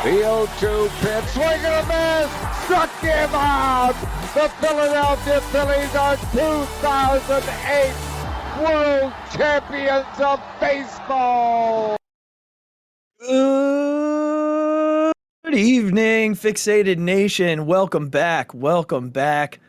0-2 pitch, swing and a miss, struck him out. The Philadelphia Phillies are 2008 World Champions of Baseball. Good evening, Fixated Nation. Welcome back. Welcome back.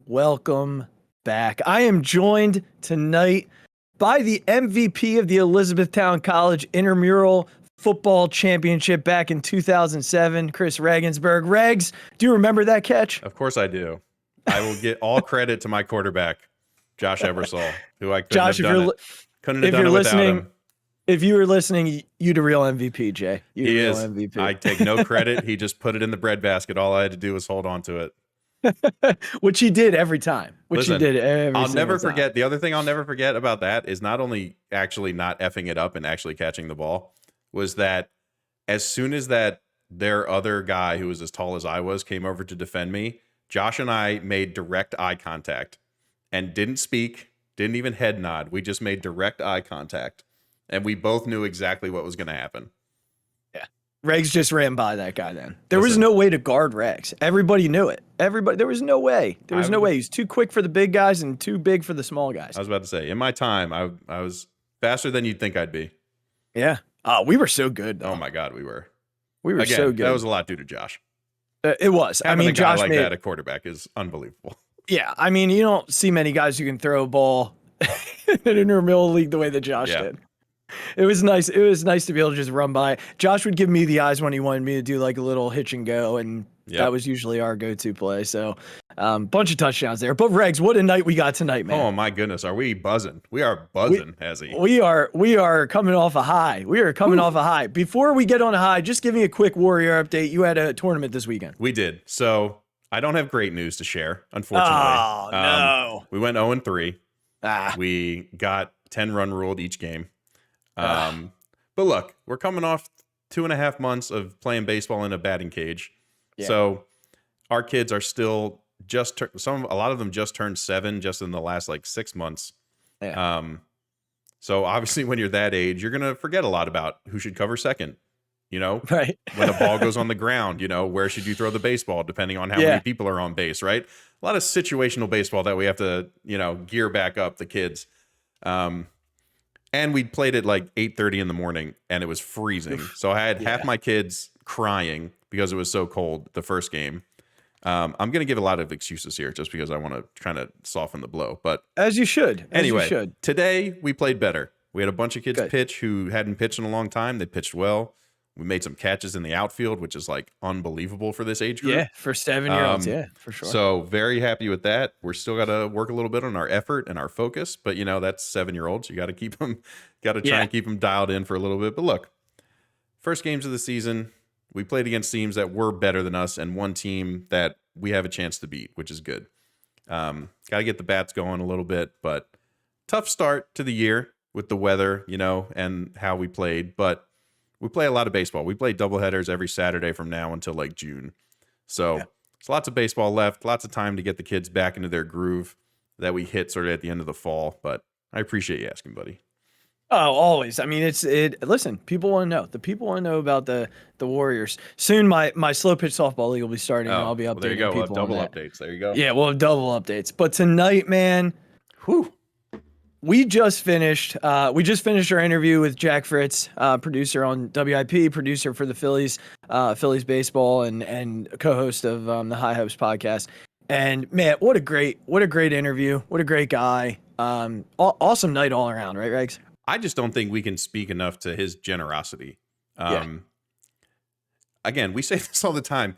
Welcome back. I am joined tonight by the MVP of the Elizabethtown College Intramural Football Championship back in 2007, Chris Regensburg. Regs, do you remember that catch? Of course I do. I will get all credit to my quarterback, Josh Ebersol, who I couldn't have done it. Couldn't have done it without him. If you were listening, you the real MVP, Jay. You he the real is. MVP. I take no credit. He just put it in the breadbasket. All I had to do was hold on to it. Which he did every time. Listen, I'll never time. forget. The other thing I'll never forget about that is not only actually not effing it up and actually catching the ball, was that as soon as their other guy who was as tall as I was came over to defend me, Josh and I made direct eye contact and didn't speak, didn't even head nod. We just made direct eye contact, and we both knew exactly what was going to happen. Yeah. Regs just ran by that guy then. There was no way to guard Regs. Everybody knew it. There was no way. There was no way. He's too quick for the big guys and too big for the small guys. I was about to say, in my time, I was faster than you'd think I'd be. Yeah. We were so good, though. Oh, my God, we were. We were so good. That was a lot due to Josh. It was. Having a guy Josh like that, a quarterback, is unbelievable. Yeah. I mean, you don't see many guys who can throw a ball in an intramural league the way that Josh did. It was nice. It was nice to be able to just run by. Josh would give me the eyes when he wanted me to do like a little hitch and go, and that was usually our go-to play. So, bunch of touchdowns there. But Regs, what a night we got tonight, man! Oh my goodness, are we buzzing? We are buzzing, Azzy. We are coming off a high. We are coming off a high. Before we get on a high, just giving a quick Warrior update. You had a tournament this weekend. We did. So I don't have great news to share, unfortunately. Oh no. We went 0-3. Ah. We got 10-run ruled each game. But look, we're coming off 2.5 months of playing baseball in a batting cage. Yeah. So our kids are still a lot of them just turned 7 just in the last like 6 months. Yeah. So obviously when you're that age, you're going to forget a lot about who should cover second, right? When a ball goes on the ground, where should you throw the baseball depending on how many people are on base, right? A lot of situational baseball that we have to, gear back up the kids. And we played at like 8:30 in the morning, and it was freezing. So I had half my kids crying because it was so cold the first game. I'm going to give a lot of excuses here just because I want to kind of soften the blow. But as you should. Anyway, today we played better. We had a bunch of kids pitch who hadn't pitched in a long time. They pitched well. We made some catches in the outfield, which is like unbelievable for this age group. Yeah, for 7-year-olds, for sure. So very happy with that. We're still got to work a little bit on our effort and our focus, but that's 7-year-olds. You got to keep them, try and keep them dialed in for a little bit. But look, first games of the season, we played against teams that were better than us and one team that we have a chance to beat, which is good. Got to get the bats going a little bit, but tough start to the year with the weather, and how we played, but we play a lot of baseball. We play doubleheaders every Saturday from now until like June. So there's lots of baseball left, lots of time to get the kids back into their groove that we hit sort of at the end of the fall. But I appreciate you asking, buddy. Oh, always. I mean, listen, people want to know. The people want to know about the Warriors. Soon my slow pitch softball league will be starting, and I'll be updating there you go. people We'll have double on that. updates. There you go. Yeah, we'll have double updates. But tonight, man, we just finished our interview with Jack Fritz, producer on WIP, producer for the Phillies, Phillies baseball, and co-host of the High Hopes podcast. And man, what a great interview. What a great guy. Awesome night all around, right, Regs? I just don't think we can speak enough to his generosity. Again, we say this all the time.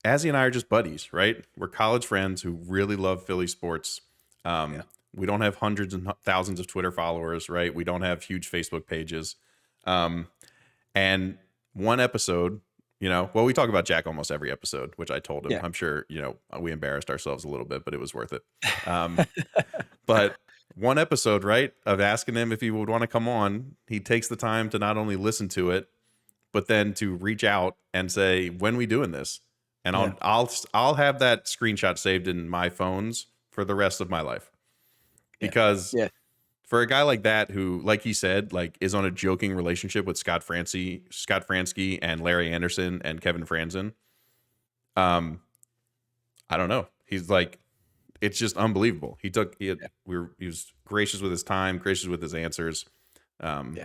Azzy and I are just buddies, right? We're college friends who really love Philly sports. We don't have hundreds and thousands of Twitter followers, right? We don't have huge Facebook pages. And one episode, we talk about Jack almost every episode, which I told him. Yeah. I'm sure, we embarrassed ourselves a little bit, but it was worth it. But one episode, right, of asking him if he would want to come on, he takes the time to not only listen to it, but then to reach out and say, when we doing this? And I'll have that screenshot saved in my phones for the rest of my life. Because for a guy like that who, like he said, like is on a joking relationship with Scott Fransky and Larry Anderson and Kevin Franzen. I don't know. He's like, it's just unbelievable. He was gracious with his time, gracious with his answers. Can't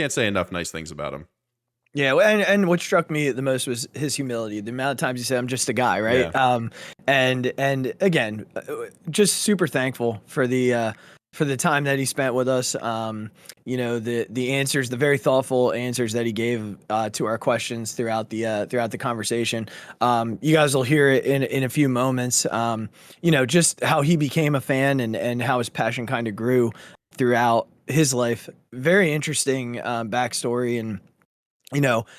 say enough nice things about him. Yeah, and what struck me the most was his humility. The amount of times he said, "I'm just a guy," right? Yeah. And again, just super thankful for the time that he spent with us. The answers, the very thoughtful answers that he gave to our questions throughout the conversation. You guys will hear it in a few moments. Just how he became a fan and how his passion kind of grew throughout his life. Very interesting backstory and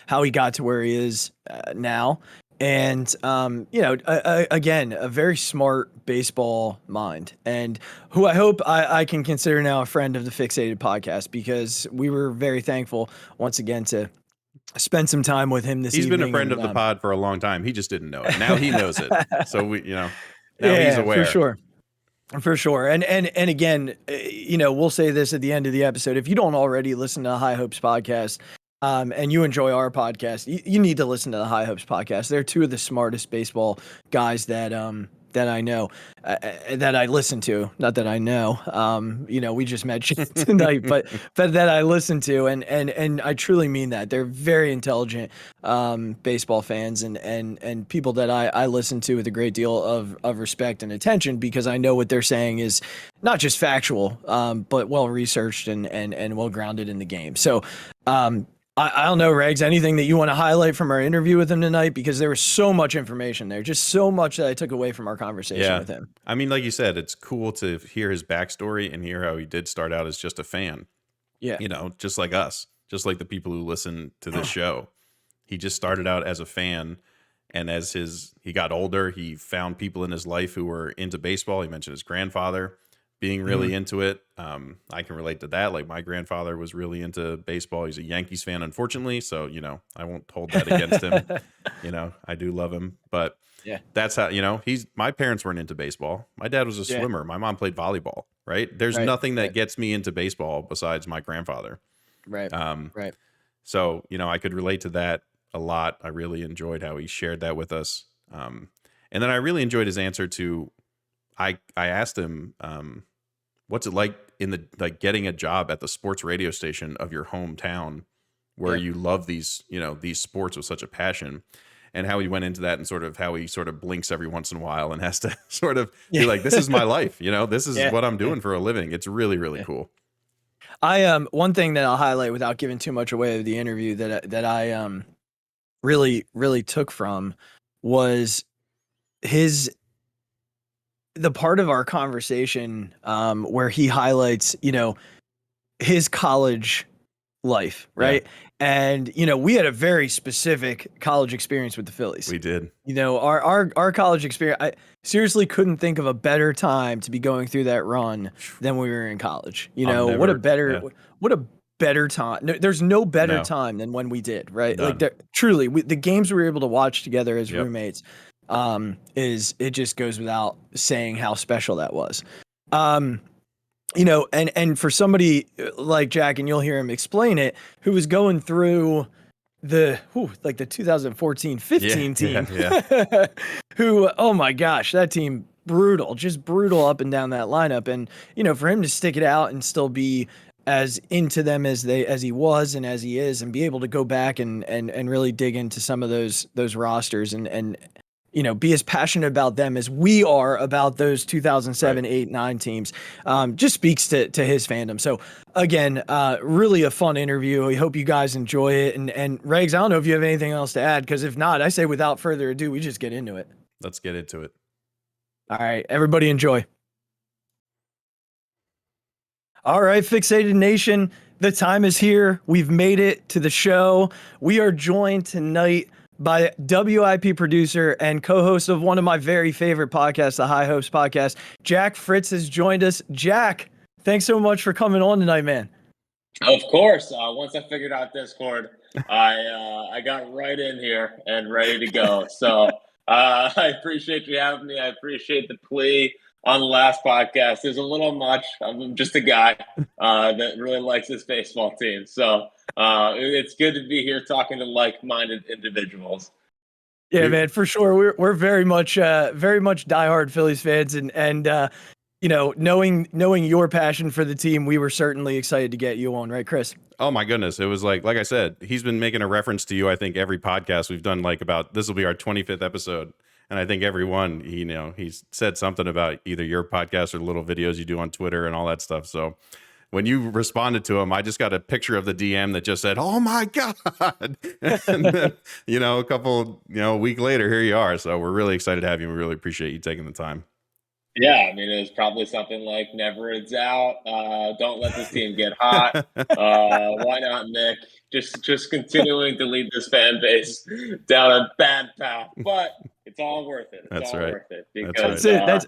how he got to where he is now. And, again, a very smart baseball mind, and who I hope I can consider now a friend of the Fixated podcast, because we were very thankful once again to spend some time with him this evening. He's been a friend of the pod for a long time. He just didn't know it. Now he knows it. So now he's aware. For sure. And again, we'll say this at the end of the episode. If you don't already listen to the High Hopes podcast, and you enjoy our podcast, you need to listen to the High Hopes podcast. They're two of the smartest baseball guys that I know, that I listen to. Not that I know. We just met tonight, but that I listen to, and I truly mean that. They're very intelligent baseball fans and people that I listen to with a great deal of respect and attention, because I know what they're saying is not just factual, but well researched and well grounded in the game. So. I don't know, Regz, anything that you want to highlight from our interview with him tonight? Because there was so much information there, just so much that I took away from our conversation with him. I mean, like you said, it's cool to hear his backstory and hear how he did start out as just a fan. Yeah. Just like us, just like the people who listen to this show. He just started out as a fan. And as he got older, he found people in his life who were into baseball. He mentioned his grandfather being really into it. I can relate to that. Like, my grandfather was really into baseball. He's a Yankees fan, unfortunately. So, I won't hold that against him. I do love him, but that's how, my parents weren't into baseball. My dad was a swimmer. My mom played volleyball, right? There's nothing that gets me into baseball besides my grandfather. Right. Right. So, I could relate to that a lot. I really enjoyed how he shared that with us. And then I really enjoyed his answer to, I asked him, what's it like getting a job at the sports radio station of your hometown, where you love these sports with such a passion, and how he went into that, and sort of how he sort of blinks every once in a while and has to sort of be like, this is my life, this is what I'm doing for a living. It's really, really cool. One thing that I'll highlight without giving too much away of the interview that I really, really took from was the part of our conversation where he highlights, his college life, right? And, we had a very specific college experience with the Phillies. We did. Our college experience, I seriously couldn't think of a better time to be going through that run than when we were in college. What a better time. No, there's no better time than when we did, right? None. Like, truly, the games we were able to watch together as roommates, it just goes without saying how special that was. And for somebody like Jack, and you'll hear him explain it, who was going through the 2014-15 team, who, oh my gosh, that team, just brutal up and down that lineup. And, for him to stick it out and still be as into them as he was and as he is, and be able to go back and really dig into some of those rosters and be as passionate about them as we are about those 2007, 8, 9 teams, just speaks to his fandom. So again, really a fun interview. I hope you guys enjoy it. And Regz, I don't know if you have anything else to add, because if not, I say without further ado, we just get into it. Let's get into it. All right, everybody enjoy. All right, Fixated Nation, the time is here. We've made it to the show. We are joined tonight by WIP producer and co-host of one of my very favorite podcasts, the High Hopes podcast. Jack Fritz has joined us. Jack, thanks so much for coming on tonight, man. Of course. Once I figured out Discord, I got right in here and ready to go. So I appreciate you having me. I appreciate the plea. on the last podcast. There's a little much. I'm just a guy that really likes this baseball team. So it's good to be here talking to like-minded individuals. Yeah, man, for sure. We're very much diehard Phillies fans, and you know, knowing your passion for the team, we were certainly excited to get you on, right, Chris? Oh my goodness. It was like I said, he's been making a reference to you, I think, every podcast we've done, like about this will be our 25th episode. And I think every one, he's said something about either your podcast or the little videos you do on Twitter and all that stuff. So when you responded to him, I just got a picture of the DM that just said, "Oh my God." And then, a couple, a week later, here you are. So we're really excited to have you. We really appreciate you taking the time. Yeah, I mean, it was probably something like never it's out. Don't let this team get hot. Why not, Nick? Just continuing to lead this fan base down a bad path, but it's all worth it. It's all worth it because that's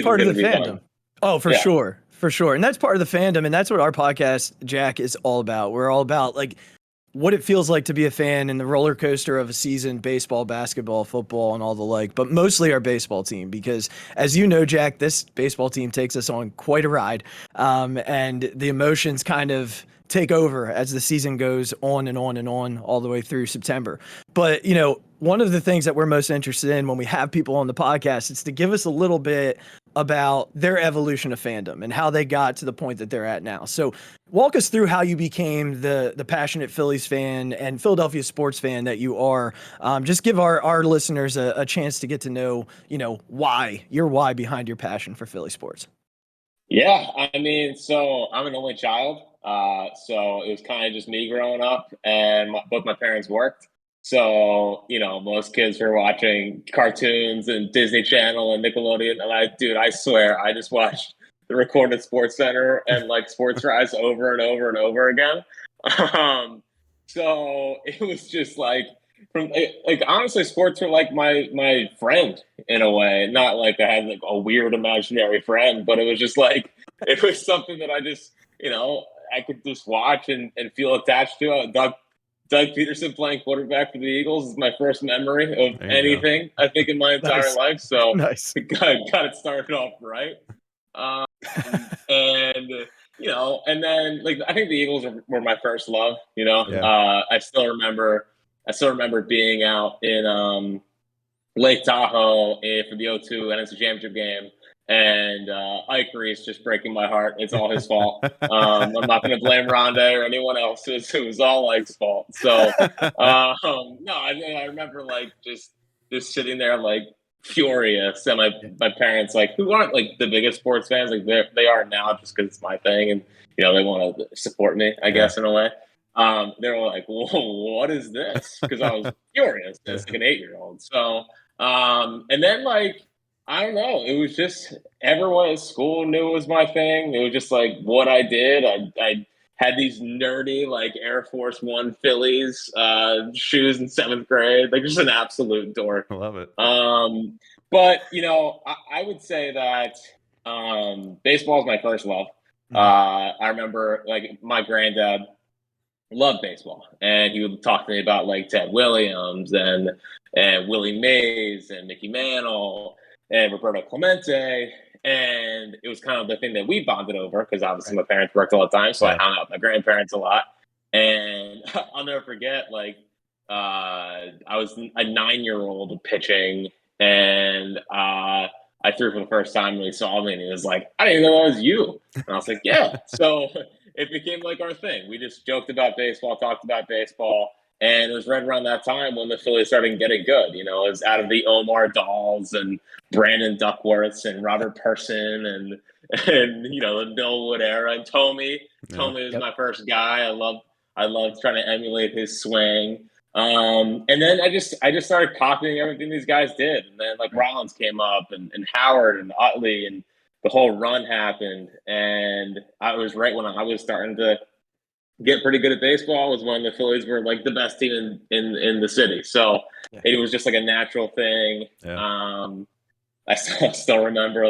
part of the fandom. Fun. Oh, for sure. For sure. And that's part of the fandom. And that's what our podcast, Jack, is all about. We're all about like what it feels like to be a fan in the roller coaster of a season, baseball, basketball, football, and all the like, but mostly our baseball team, because as you know, Jack, this baseball team takes us on quite a ride. And the emotions kind of take over as the season goes on and on and on all the way through September. But, one of the things that we're most interested in when we have people on the podcast is to give us a little bit about their evolution of fandom and how they got to the point that they're at now. So walk us through how you became the passionate Phillies fan and Philadelphia sports fan that you are. Just give our listeners a chance to get to know, why behind your passion for Philly sports. Yeah, I mean, so I'm an only child. So it was kind of just me growing up, and both my parents worked. So, most kids were watching cartoons and Disney Channel and Nickelodeon. And I swear, I just watched the recorded Sports Center and like Sports Rise over and over and over again. So it was just honestly, sports were like my friend in a way. Not like I had like a weird imaginary friend, but it was just like, it was something that I just, I could just watch and feel attached to. Doug Peterson playing quarterback for the Eagles is my first memory of anything, I think, in my entire life. So nice. got it started off right. And then I think the Eagles were my first love, I still remember being out in Lake Tahoe for the 0-2 NFC Championship game. And Ike Reese just breaking my heart. It's all his fault. I'm not going to blame Rondé or anyone else. It was all Ike's fault. So, no, I remember just sitting there furious, and my parents who aren't the biggest sports fans, they are now just because it's my thing, and they want to support me, I guess, in a way. They were like, "Whoa, what is this?" Because I was furious as an 8-year-old. So, and then I don't know. It was just everyone at school knew it was my thing. It was just what I did. I had these nerdy Air Force One Phillies shoes in 7th grade. Just an absolute dork. I love it. But I would say that baseball is my first love. I remember my granddad loved baseball, and he would talk to me about Ted Williams and Willie Mays and Mickey Mantle and Roberto Clemente. And it was kind of the thing that we bonded over because obviously my parents worked all the time. So I hung out with my grandparents a lot. And I'll never forget, I was a 9-year-old pitching, and I threw for the first time when he saw me, and he was like, "I didn't even know that was you." And I was like, "Yeah." So it became our thing. We just joked about baseball, talked about baseball. And it was right around that time when the Phillies started getting good. It was out of the Omar Dahls and Brandon Duckworths and Robert Person and the Millwood era. And Tommy was my first guy. I loved trying to emulate his swing. And then I just started copying everything these guys did. And then Rollins came up and Howard and Utley, and the whole run happened. And I was right when I was starting to get pretty good at baseball was when the Phillies were the best team in the city. So it was just a natural thing. Yeah. I still remember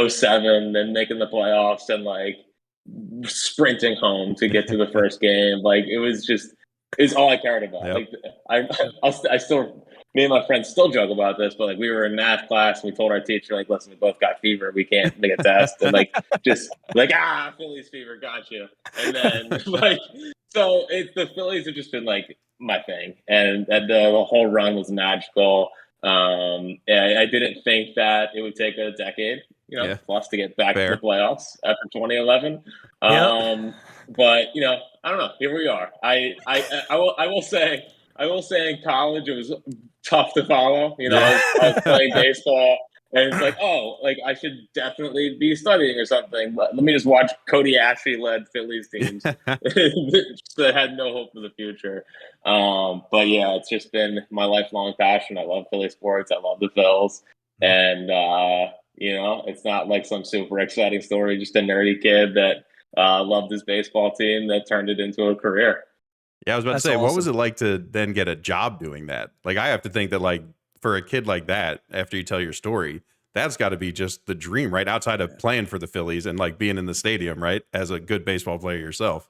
07 and making the playoffs and sprinting home to get to the first game. It was all I cared about. Yep. I still me and my friends still joke about this, but like we were in math class and we told our teacher, like, listen, we both got fever. We can't make a test. And like, just like, Phillies fever, got you. And then like, so the Phillies have just been like my thing. And the whole run was magical. I didn't think that it would take a decade, plus to get back to the playoffs after 2011. But I don't know. Here we are. I will say in college it was tough to follow. I was playing baseball, and it's like, I should definitely be studying or something. Let me just watch Cody Ashley-led Phillies teams that had no hope for the future. But yeah, it's just been my lifelong passion. I love Philly sports. I love the Phils, and it's not like some super exciting story. Just a nerdy kid that loved his baseball team that turned it into a career. Yeah, I was about to say, awesome. What was it like to then get a job doing that? Like, I have to think that, like, for a kid like that, after you tell your story, that's got to be just the dream, right? Outside of playing for the Phillies and, like, being in the stadium, right? As a good baseball player yourself.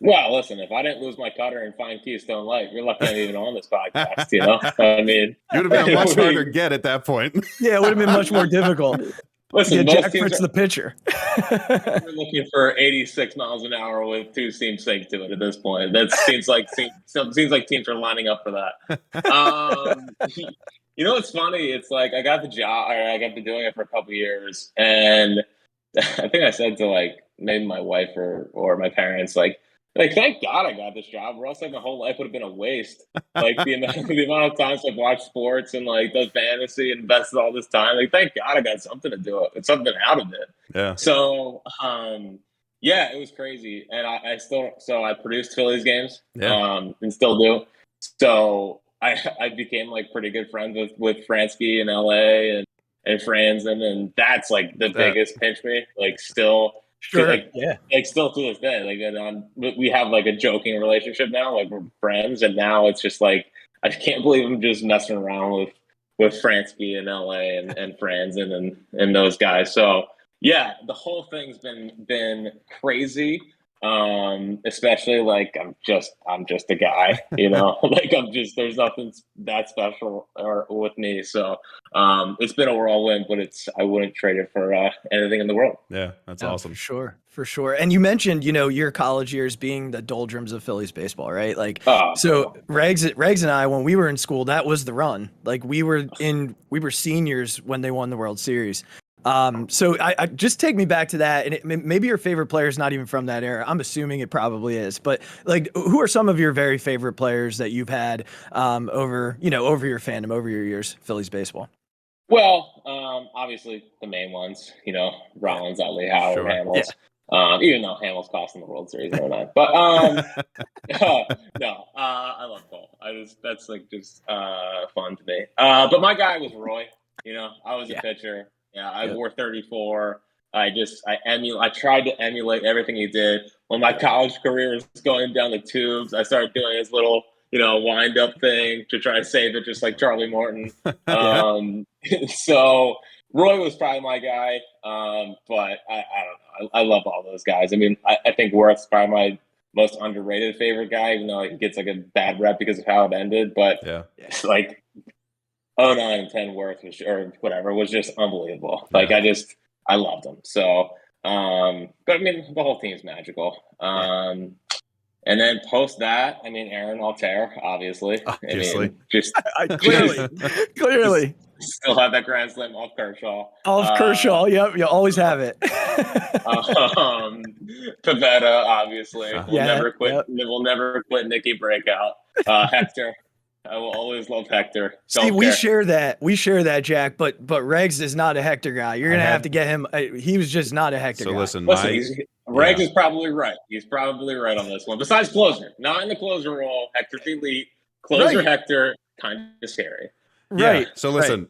Well, listen, if I didn't lose my cutter and find Keystone Light, you're lucky I'm even on this podcast, I mean. You would have been a much harder get at that point. Yeah, it would have been much more difficult. Listen, Jack Fritz the pitcher. We're looking for 86 miles an hour with two seam sync to it at this point. That seems like teams are lining up for that. It's funny. It's like I got the job, or I got to doing it for a couple of years, and I think I said to like maybe my wife or my parents like thank God I got this job, or else like my whole life would have been a waste. Like the amount of times I've watched sports and like done fantasy and invested all this time. Like thank God I got something to do it, something out of it. Yeah. So it was crazy, and I produced Phillies games, and still do. So I became like pretty good friends with Fransky in LA and Franzen, and that's like the biggest pinch me. Like still. Sure. Like still to this day, like we have like a joking relationship now, like we're friends, and now it's just like I can't believe I'm just messing around with Fransky in LA and Franzen and those guys. So yeah, the whole thing's been crazy. Especially like I'm just a guy, like there's nothing that special with me. So it's been a whirlwind, but I wouldn't trade it for anything in the world. Yeah, that's awesome. For sure. And you mentioned, your college years being the doldrums of Phillies baseball, right? Like, so Regz and I, when we were in school, that was the run. Like we were seniors when they won the World Series. So I just take me back to that, and maybe your favorite player is not even from that era. I'm assuming it probably is, but like, who are some of your very favorite players that you've had over your fandom, over your years, Phillies baseball? Well, obviously the main ones, Rollins, Utley, Howard, Hamels. Yeah. Even though Hamels cost them the World Series or not, but no, I love Cole. That's like just fun to me. But my guy was Roy. I was a pitcher. Yeah, I wore 34. I tried to emulate everything he did. When my college career was going down the tubes, I started doing his little, wind up thing to try to save it, just like Charlie Morton. So Roy was probably my guy. But I don't know. I love all those guys. I mean, I think Worth's probably my most underrated favorite guy, even though he gets like a bad rep because of how it ended. But it's like 09 and 10 Worth was just unbelievable. Like I loved him. So, but I mean, the whole team's magical. And then post that, I mean, Aaron Altair, obviously. Clearly. Still have that grand slam off Kershaw. Kershaw, yep, you always have it. Pavetta, obviously. We'll never quit Nicky Breakout. Hector. I will always love Hector. We share that, Jack. But Regz is not a Hector guy. You're gonna have to get him. He was just not a Hector guy. Listen, Regz is probably right. He's probably right on this one. Besides closer, not in the closer role. Hector's elite. Closer Hector, kind of scary. Right. So listen,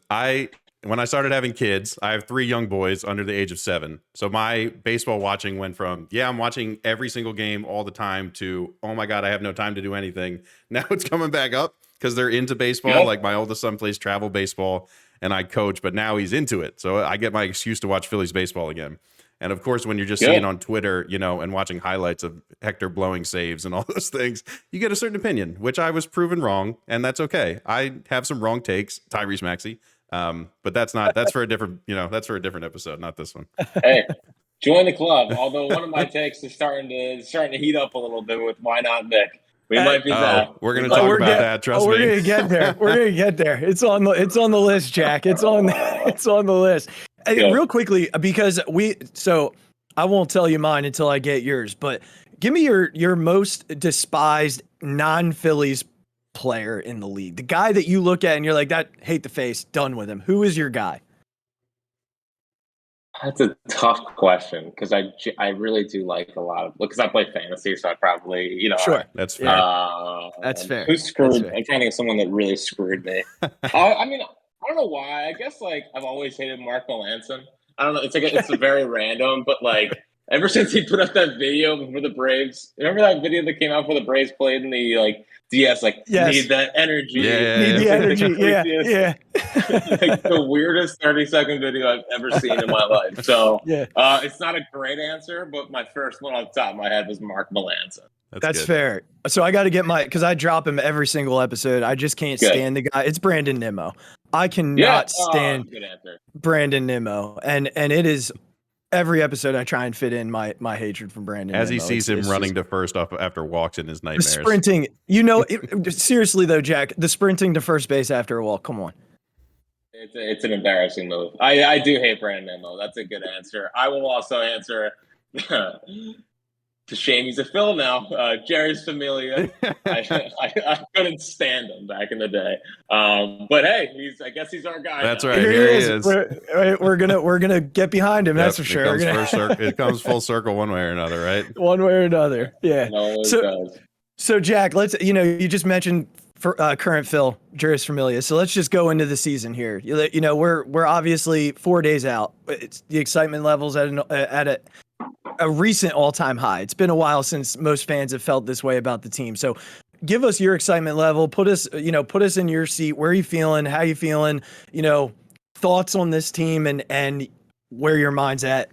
when I started having kids, I have 3 young boys under the age of 7. So my baseball watching went from, I'm watching every single game all the time to, oh my God, I have no time to do anything. Now it's coming back up because they're into baseball. Yep. Like my oldest son plays travel baseball and I coach, but now he's into it. So I get my excuse to watch Phillies baseball again. And of course, when you're just Good. seeing on Twitter, you know, and watching highlights of Hector blowing saves and all those things, you get a certain opinion, which I was proven wrong, and that's okay. I have some wrong takes, Tyrese Maxey, but that's for a different, you know, that's for a different episode, not this one. Hey, join the club. Although one of my takes is starting to heat up a little bit with why not Nick. We might be back. We're going to talk about that. Trust me. We're going to get there. We're going to get there. It's on the list, Jack. It's on the list. Hey, real quickly, because I won't tell you mine until I get yours, but give me your most despised non-Phillies player in the league. The guy that you look at and you're like, that hate the face, done with him. Who is your guy? That's a tough question because I really do like a lot of, because I play fantasy, so I probably, you know. Sure. That's fair. That's fair. Who screwed? That's fair. I'm trying to think of someone that really screwed me. I mean, I don't know why. I guess like I've always hated Mark Melanson. I don't know. It's very random, but like ever since he put up that video for the Braves, remember that video that came out for the Braves played in the like DS, like need that energy, need the energy, yeah. Like the weirdest 30-second video I've ever seen in my life. So it's not a great answer, but my first one off the top of my head was Mark Melanson. That's fair. So I got to get because I drop him every single episode. I just can't stand the guy. It's Brandon Nimmo. I cannot stand Brandon Nimmo, and it is every episode I try and fit in my hatred for Brandon. As Nimmo. he sees him running to first off after walks in his nightmares. Sprinting, you know, seriously though, Jack, the sprinting to first base after a walk. Come on. It's an embarrassing move. I do hate Brandon Nimmo. That's a good answer. I will also answer. It's a shame he's a Phil now. Jerry's Familia. I couldn't stand him back in the day. But hey, I guess he's our guy. That's now. right. Here he is. We're gonna get behind him. That's for sure. It comes full circle one way or another, right? One way or another. Yeah. So Jack, you just mentioned for current Phil, Juris Familia. So let's just go into the season here. You know, we're obviously 4 days out. It's the excitement levels at a recent all-time high. It's been a while since most fans have felt this way about the team. So give us your excitement level. Put us in your seat. Where are you feeling? How you feeling? You know, thoughts on this team and where your mind's at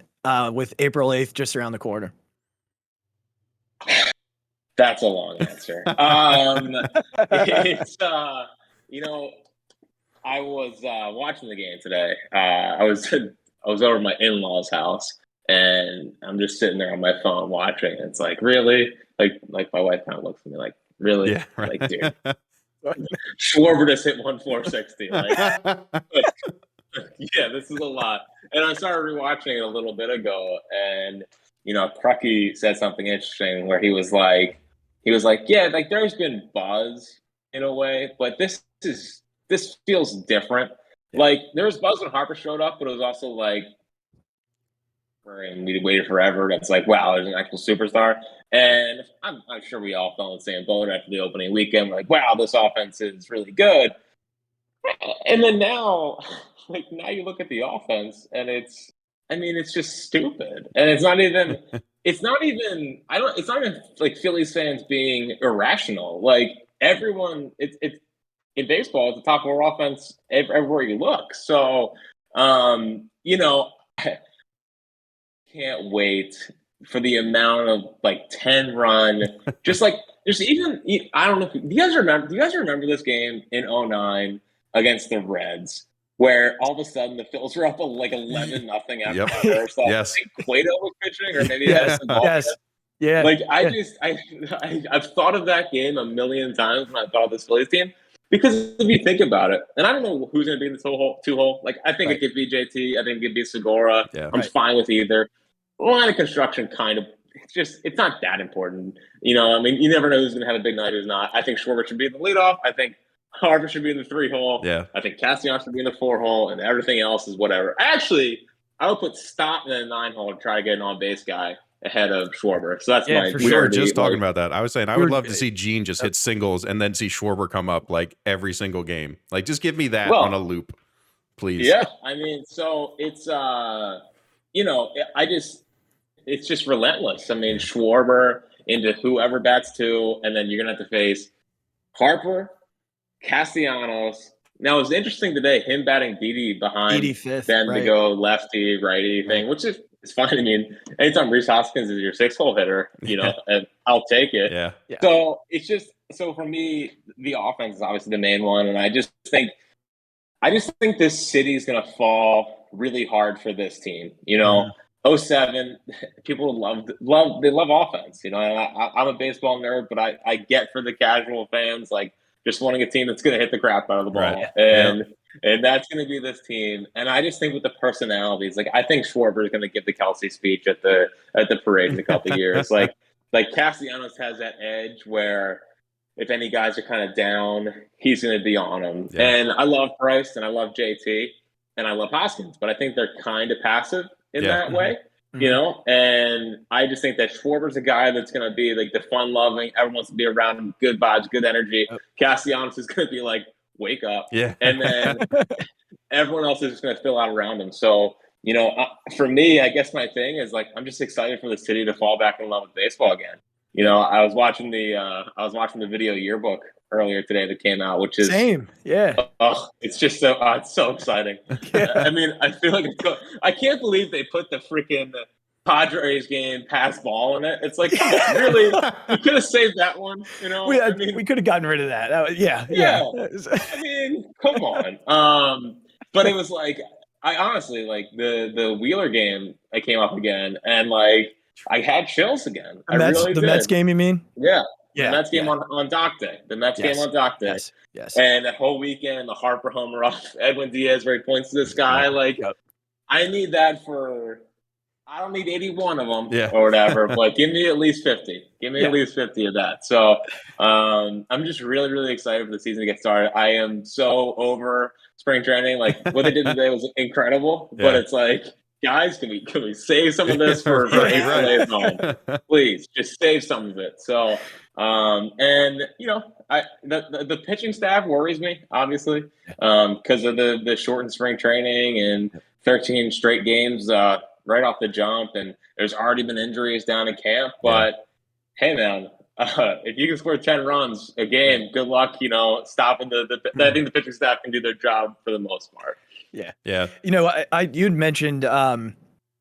with April 8th just around the corner. That's a long answer. It's you know, I was watching the game today. I was over at my in-laws' house, and I'm just sitting there on my phone watching. And it's like, really? Like my wife kind of looks at me like, really? Yeah, right. Like, dude, Schwarber just hit 1/460. Like, yeah, this is a lot. And I started rewatching it a little bit ago, and you know, Crucky said something interesting where he was like, yeah, like there's been buzz in a way, but this feels different. Yeah. Like there was buzz when Harper showed up, but it was also like, and we waited forever. That's like, wow, there's an actual superstar. And I'm sure we all fell in the same boat after the opening weekend. We're like, wow, this offense is really good. And then now you look at the offense, and it's just stupid. And it's not even like Phillies fans being irrational. Like everyone, it's in baseball, it's the top of our offense everywhere you look. So, you know, I can't wait for the amount of like 10-run, just even, I don't know. Do you guys remember this game in 2009 against the Reds, where all of a sudden the Phils were up like 11-0 after the first. Yes. I think Cueto was pitching, or maybe yeah. Like I've thought of that game a million times when I thought of this Phillies team, because if you think about it, and I don't know who's going to be in the two-hole. Like I think it could be JT. I think it could be Segura. Yeah. I'm fine with either. Line of construction, kind of. It's not that important. You know, I mean, you never know who's going to have a big night, who's not. I think Schwarber should be in the leadoff. I think Harper should be in the 3-hole. Yeah. I think Castellanos should be in the 4-hole, and everything else is whatever. Actually, I would put Stott in the 9-hole to try to get an on-base guy ahead of Schwarber. So that's my. We were just talking about that. I was saying I would love to see Gene just hit singles and then see Schwarber come up like every single game. Like just give me that on a loop, please. Yeah, I mean, so it's you know, it's just relentless. I mean, Schwarber into whoever bats 2, and then you're gonna have to face Harper, Castellanos. Now it was interesting today, him batting Didi behind fifth, them to go lefty, righty thing, which is it's fine. I mean, anytime Reese Hoskins is your 6-hole hitter, and I'll take it. Yeah. So it's just for me, the offense is obviously the main one, and I just think this city is going to fall really hard for this team. 07, people love offense. And I'm a baseball nerd, but I get for the casual fans, like just wanting a team that's going to hit the crap out of the ball, right. and that's going to be this team. And I just think with the personalities, like I think Schwarber is going to give the Kelsey speech at the parade in a couple of years. Like Castellanos has that edge where if any guys are kind of down, he's going to be on them. Yeah. And I love Bryce and I love JT and I love Hoskins, but I think they're kind of passive in that way, and I just think that Schwarber's a guy that's going to be like the fun loving, everyone wants to be around him, good vibes, good energy. Castellanos is going to be like, wake up. Yeah. And then everyone else is just going to fill out around him. So, for me, I guess my thing is like, I'm just excited for the city to fall back in love with baseball again. I was watching the video yearbook earlier today that came out, which is same. Yeah. It's just so it's so exciting. Yeah. I mean, I feel like I can't believe they put the freaking Padres game pass ball in it. It's like, really, you could have saved that one. We could have gotten rid of that. Yeah. I mean, come on. But it was like, I honestly like the Wheeler game. I came up again, and like I had chills again. The Mets game, you mean? Yeah. The Mets game on Doc Day. The Mets game on Doc Day. Yes. And that whole weekend, the Harper homer off Edwin Diaz where he points to the sky. I need that I don't need 81 of them or whatever, but give me at least 50. Give me at least 50 of that. So I'm just really, really excited for the season to get started. I am so over spring training. Like what they did today was incredible, but it's like, guys, can we save some of this for April 8th? Please, just save some of it. So, the pitching staff worries me, obviously, because of the shortened spring training and 13 straight games right off the jump, and there's already been injuries down in camp. But hey, man, if you can score 10 runs a game, good luck. Stopping I think the pitching staff can do their job for the most part. Yeah. You'd mentioned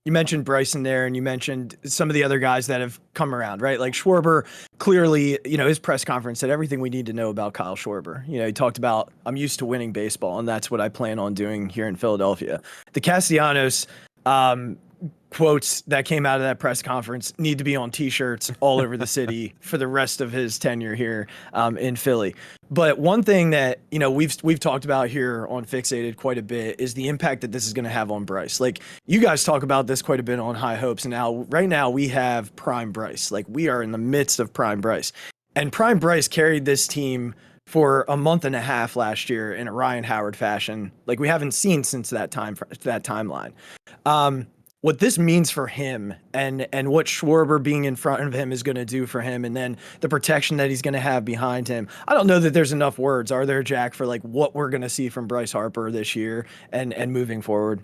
you mentioned Bryson there, and you mentioned some of the other guys that have come around, right? Like Schwarber, clearly, his press conference said everything we need to know about Kyle Schwarber. He talked about, I'm used to winning baseball, and that's what I plan on doing here in Philadelphia. The Castellanos quotes that came out of that press conference need to be on T-shirts all over the city for the rest of his tenure here in Philly. But one thing that we've talked about here on Fixated quite a bit is the impact that this is going to have on Bryce. Like you guys talk about this quite a bit on High Hopes, and right now we have Prime Bryce. Like we are in the midst of Prime Bryce, and Prime Bryce carried this team for a month and a half last year in a Ryan Howard fashion, like we haven't seen since that timeline. What this means for him and what Schwarber being in front of him is going to do for him, and then the protection that he's going to have behind him. I don't know that there's enough words, are there, Jack, for like what we're going to see from Bryce Harper this year and moving forward?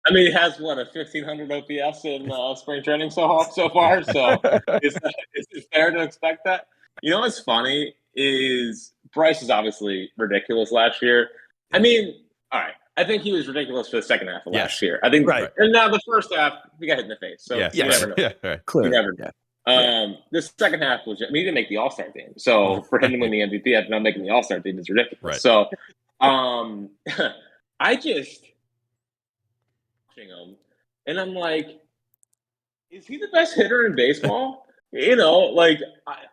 I mean, he has a 1,500 OPS in spring training so far. So is it fair to expect that? What's funny is Bryce is obviously ridiculous last year. I mean, all right. I think he was ridiculous for the second half of last year. I think, and now the first half, he got hit in the face. So you never know. You never know. The second half was, he didn't make the All-Star team. So for him to win the MVP after not making the All-Star team is ridiculous. Right. So I just watching him, and I'm like, is he the best hitter in baseball?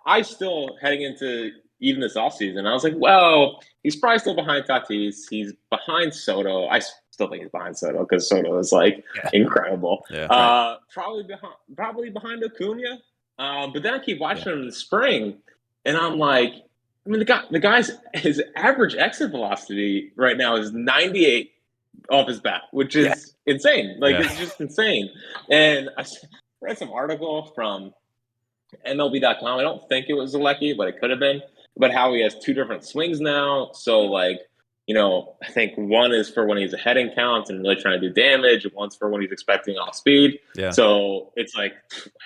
I still heading into even this offseason, I was like, well, he's probably still behind Tatis. He's behind Soto. I still think he's behind Soto because Soto is incredible. Yeah, probably behind Acuna. But then I keep watching him in the spring, and I'm like, the guy's his average exit velocity right now is 98 off his bat, which is insane. It's just insane. And I read some article from MLB.com. I don't think it was Zalecky, but it could have been. But how he has two different swings now. So, I think one is for when he's a heading count and really trying to do damage, and one's for when he's expecting off speed. Yeah. So it's like,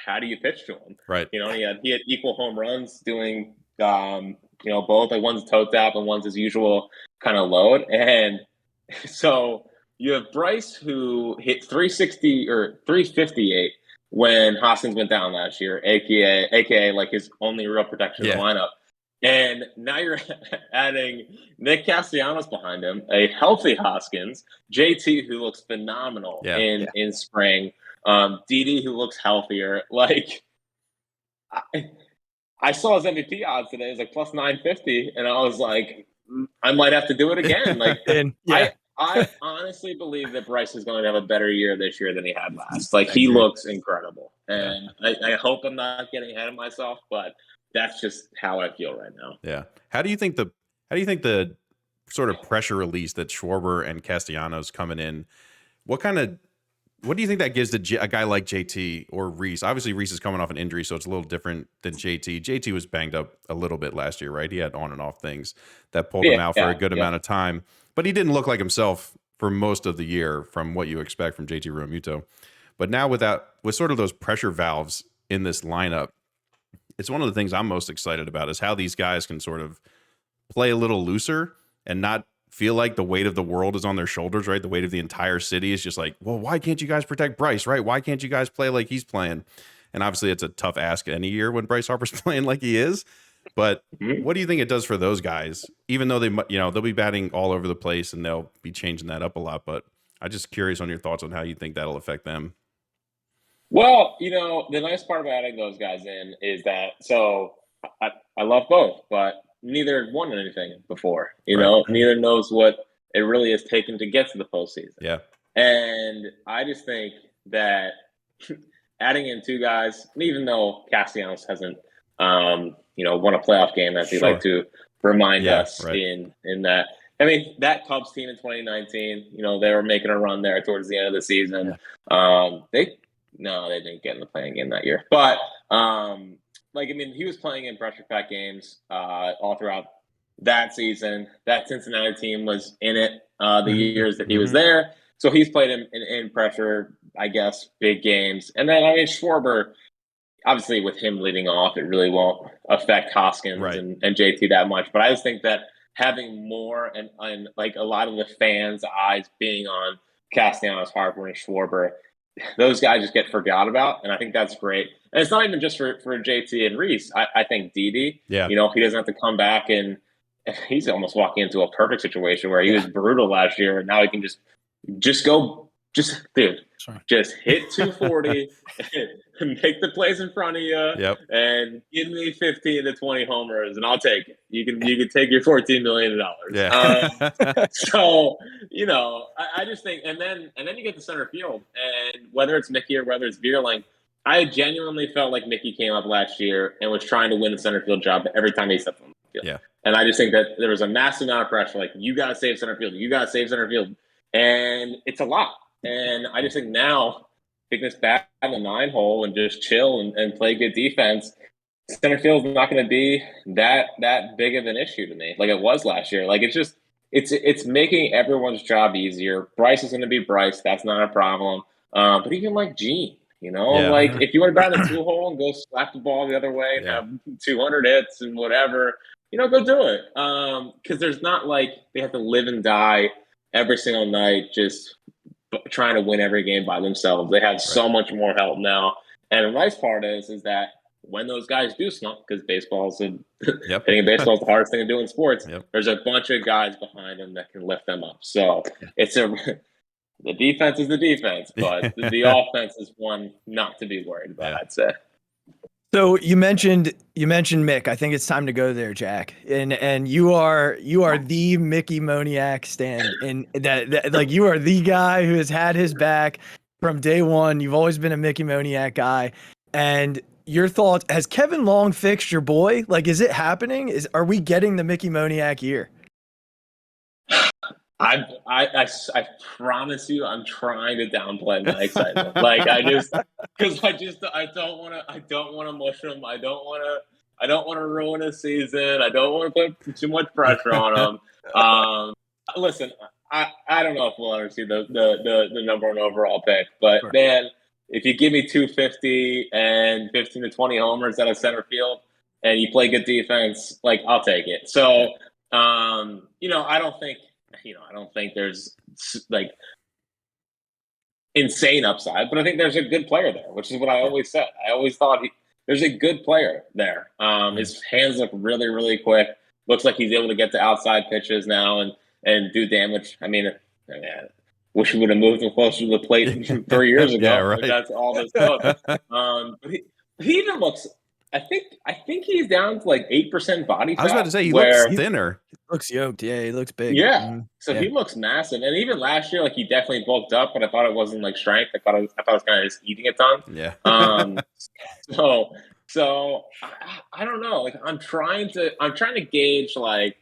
how do you pitch to him? Right. He had equal home runs doing, both. Like one's toe tap and one's his usual kind of load. And so you have Bryce, who hit 360 or 358 when Hoskins went down last year, aka like his only real protection in the lineup. And now you're adding Nick Castellanos behind him, a healthy Hoskins, JT who looks phenomenal in spring, Didi who looks healthier. Like I saw his MVP odds today; it was like plus 950, and I was like, I might have to do it again. Like I honestly believe that Bryce is going to have a better year this year than he had last. Like he looks incredible, and I hope I'm not getting ahead of myself, but that's just how I feel right now. Yeah. How do you think the sort of pressure release that Schwarber and Castellanos coming in? What do you think that gives to a guy like JT or Reese? Obviously, Reese is coming off an injury, so it's a little different than JT. JT was banged up a little bit last year, right? He had on and off things that pulled him out for a good amount of time, but he didn't look like himself for most of the year from what you expect from JT Realmuto. But now with sort of those pressure valves in this lineup, it's one of the things I'm most excited about is how these guys can sort of play a little looser and not feel like the weight of the world is on their shoulders, right? The weight of the entire city is just like, well, why can't you guys protect Bryce, right? Why can't you guys play like he's playing? And obviously it's a tough ask any year when Bryce Harper's playing like he is. But what do you think it does for those guys? Even though they'll be batting all over the place and they'll be changing that up a lot. But I'm just curious on your thoughts on how you think that'll affect them. Well, the nice part about adding those guys in is that I love both, but neither won anything before. Neither knows what it really has taken to get to the postseason. Yeah. And I just think that adding in two guys, even though Castellanos hasn't won a playoff game, as he'd like to remind us in that. I mean, that Cubs team in 2019, they were making a run there towards the end of the season. They didn't get in the playing game that year. But, he was playing in pressure pack games all throughout that season. That Cincinnati team was in it the years that he was there. So he's played in pressure, I guess, big games. And then, Schwarber, obviously with him leading off, it really won't affect Hoskins and JT that much. But I just think that having more and like a lot of the fans' eyes being on Castellanos, Harper, and Schwarber, those guys just get forgot about, and I think that's great. And it's not even just for JT and Reese. I think Didi, he doesn't have to come back, and he's almost walking into a perfect situation where he was brutal last year, and now he can just hit 240 and make the plays in front of you and give me 15 to 20 homers and I'll take it. You can take your $14 million. So, I just think, and then you get to center field, and whether it's Mickey or whether it's Vierling, I genuinely felt like Mickey came up last year and was trying to win the center field job every time he stepped on the field. Yeah. And I just think that there was a massive amount of pressure. Like, you got to save center field. You got to save center field. And it's a lot. And I just think now, taking this back on the 9-hole and just chill and play good defense, center field is not going to be that big of an issue to me like it was last year. Like, it's making everyone's job easier. Bryce is going to be Bryce. That's not a problem. But even like Gene, if you want to bat in the 2-hole and go slap the ball the other way and have 200 hits and whatever, go do it. Because there's not like they have to live and die every single night just trying to win every game by themselves. They have so much more help now. And the nice part is that when those guys do slump, because hitting a baseball is the hardest thing to do in sports, there's a bunch of guys behind them that can lift them up. So the defense is the defense, but the offense is one not to be worried about, I'd say. So you mentioned Mick. I think it's time to go there, Jack. And you are the Mickey Moniak stand, and that like you are the guy who has had his back from day one. You've always been a Mickey Moniak guy. And your thoughts, has Kevin Long fixed your boy? Like, is it happening? Are we getting the Mickey Moniak year? I promise you, I'm trying to downplay my excitement. Like, I don't want to mush him. I don't want to ruin his season. I don't want to put too much pressure on him. Listen, I don't know if we'll ever see the number one overall pick, but man, if you give me 250 and 15 to 20 homers out of center field and you play good defense, like, I'll take it. So, I don't think there's like insane upside, but I think there's a good player there, which is what I always said. I always thought there's a good player there. His hands look really, really quick. Looks like he's able to get to outside pitches now and do damage. I mean, wish we would have moved him closer to the plate 3 years ago. Yeah, right. Like, that's all this took. But he even looks. I think he's down to like 8% body fat. I was about to say he looks thinner. He looks yoked. Yeah, he looks big. Yeah. So he looks massive. And even last year, like, he definitely bulked up, but I thought it wasn't like strength. I thought it was kind of just eating a ton. Yeah. So I don't know. Like, I'm trying to gauge, like,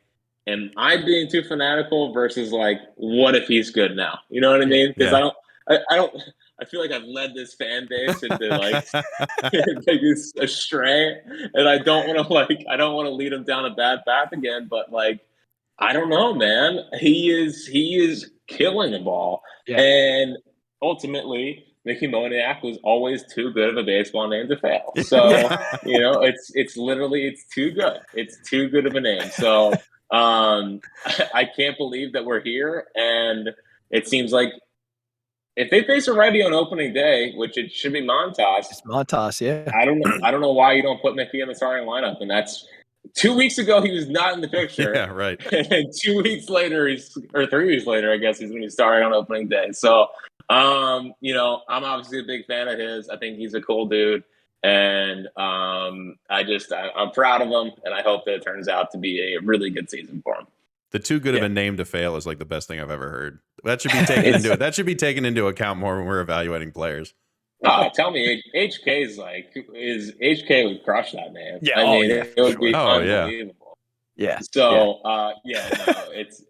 am I being too fanatical versus, like, what if he's good now? You know what I mean? Because I feel like I've led this fan base into like this astray, and I don't want to lead him down a bad path again. But like, I don't know, man. He is killing the ball, and ultimately, Mickey Moniak was always too good of a baseball name to fail. So it's literally too good. It's too good of a name. So I can't believe that we're here, and it seems like, if they face a righty on opening day, which it should be Montas. It's Montas, yeah. I don't know why you don't put Mickey in the starting lineup. And that's 2 weeks ago he was not in the picture. Yeah, right. And 2 weeks later, 3 weeks later, I guess, is when he started on opening day. So I'm obviously a big fan of his. I think he's a cool dude. And I'm proud of him, and I hope that it turns out to be a really good season for him. The too good of a name to fail is like the best thing I've ever heard. That should be taken into account more when we're evaluating players. Tell me, HK would crush that name. Yeah, it would be unbelievable. Yeah. So it's.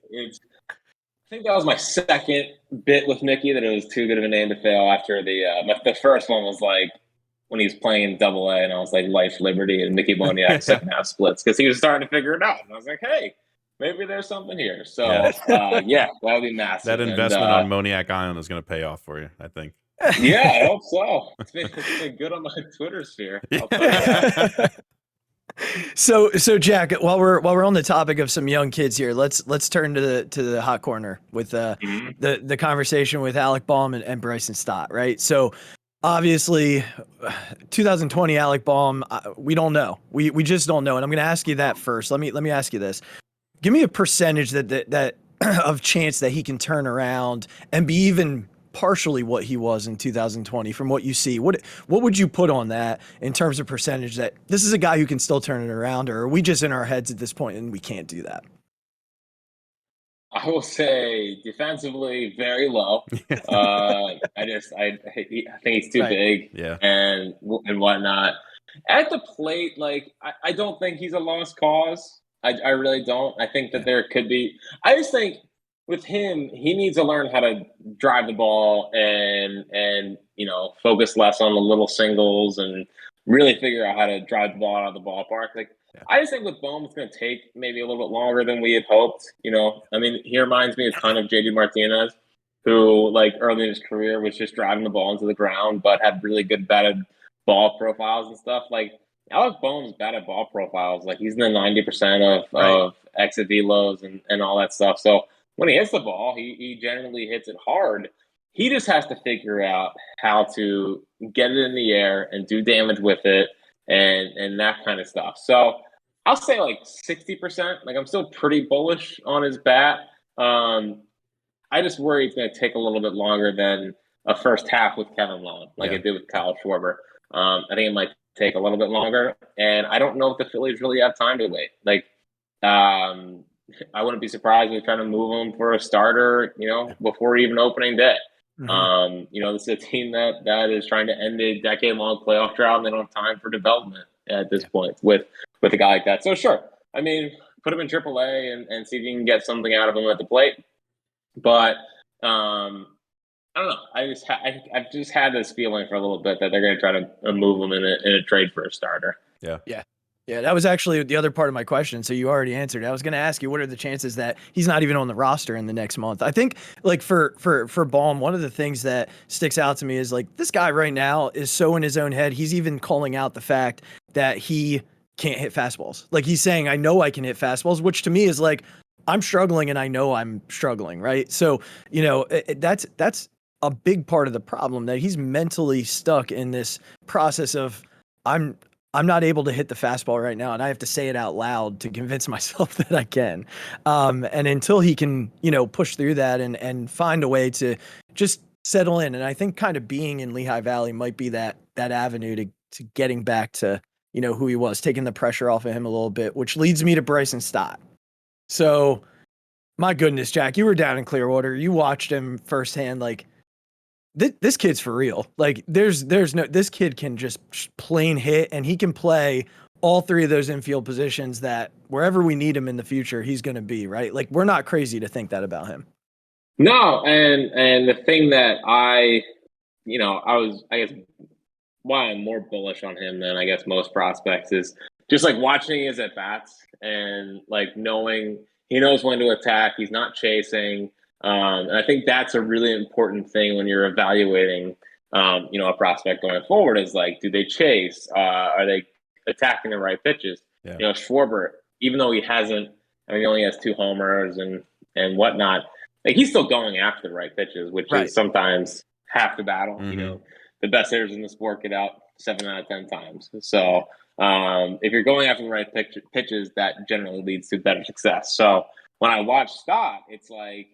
I think that was my second bit with Mickey, that it was too good of a name to fail. After the first one was like when he was playing Double-A, and I was like Life, Liberty, and Mickey Moniak second half splits, because he was starting to figure it out, and I was like, hey, maybe there's something here. So, that would be massive. That investment on Moniak Island is going to pay off for you, I think. Yeah, I hope so. It's been good on my Twitter sphere. So Jack, while we're on the topic of some young kids here, let's turn to the hot corner with the conversation with Alec Baum and Bryson Stott, right? So obviously, 2020 Alec Baum, we don't know. We just don't know. And I'm going to ask you that first. Let me ask you this. Give me a percentage that of chance that he can turn around and be even partially what he was in 2020 from what you see. What would you put on that in terms of percentage that this is a guy who can still turn it around, or are we just in our heads at this point and we can't do that? I will say defensively very low. I think he's too big, and whatnot. At the plate, like I don't think he's a lost cause. I really don't. I think that there could be. I just think with him, he needs to learn how to drive the ball and focus less on the little singles and really figure out how to drive the ball out of the ballpark. Like, I just think with Bohm, it's going to take maybe a little bit longer than we had hoped. I mean, he reminds me a ton of JD Martinez, who like early in his career was just driving the ball into the ground, but had really good batted ball profiles and stuff. Like, Alec Bohm's batted ball profiles, like he's in the 90% of exit velos and all that stuff. So when he hits the ball, he generally hits it hard. He just has to figure out how to get it in the air and do damage with it and that kind of stuff. So I'll say like 60%. Like, I'm still pretty bullish on his bat. I just worry it's going to take a little bit longer than a first half with Kevin Long, like it did with Kyle Schwarber. I think it might take a little bit longer, and I don't know if the Phillies really have time to wait. Like, I wouldn't be surprised if they're trying to move him for a starter, before even opening day. This is a team that is trying to end a decade-long playoff drought, and they don't have time for development at this point with a guy like that. So sure, I mean, put him in AAA and see if you can get something out of him at the plate. But I don't know. I've just had this feeling for a little bit that they're going to try to move him in a trade for a starter. Yeah, that was actually the other part of my question. So you already answered. I was going to ask you, what are the chances that he's not even on the roster in the next month? I think, like, for Baum, one of the things that sticks out to me is, like, this guy right now is so in his own head. He's even calling out the fact that he can't hit fastballs. Like, he's saying, I know I can hit fastballs, which to me is like, I'm struggling and I know I'm struggling, right? So, that's a big part of the problem, that he's mentally stuck in this process of I'm not able to hit the fastball right now, and I have to say it out loud to convince myself that I can. And until he can, push through that and find a way to just settle in, and I think kind of being in Lehigh Valley might be that avenue to getting back to, who he was, taking the pressure off of him a little bit, which leads me to Bryson Stott. So, my goodness, Jack, you were down in Clearwater. You watched him firsthand. Like, this kid's for real. Like, this kid can just plain hit, and he can play all three of those infield positions that wherever we need him in the future, he's going to be, right? Like, we're not crazy to think that about him. No, and the thing that I guess why I'm more bullish on him than I guess most prospects is just like watching his at bats and like knowing he knows when to attack. He's not chasing. And I think that's a really important thing when you're evaluating, a prospect going forward is like, do they chase? Are they attacking the right pitches? Yeah. Schwarber, even though he only has 2 homers and whatnot, like he's still going after the right pitches, which is sometimes half the battle. Mm-hmm. The best hitters in the sport get out 7 out of 10 times. So if you're going after the right pitches, that generally leads to better success. So when I watch Stott, it's like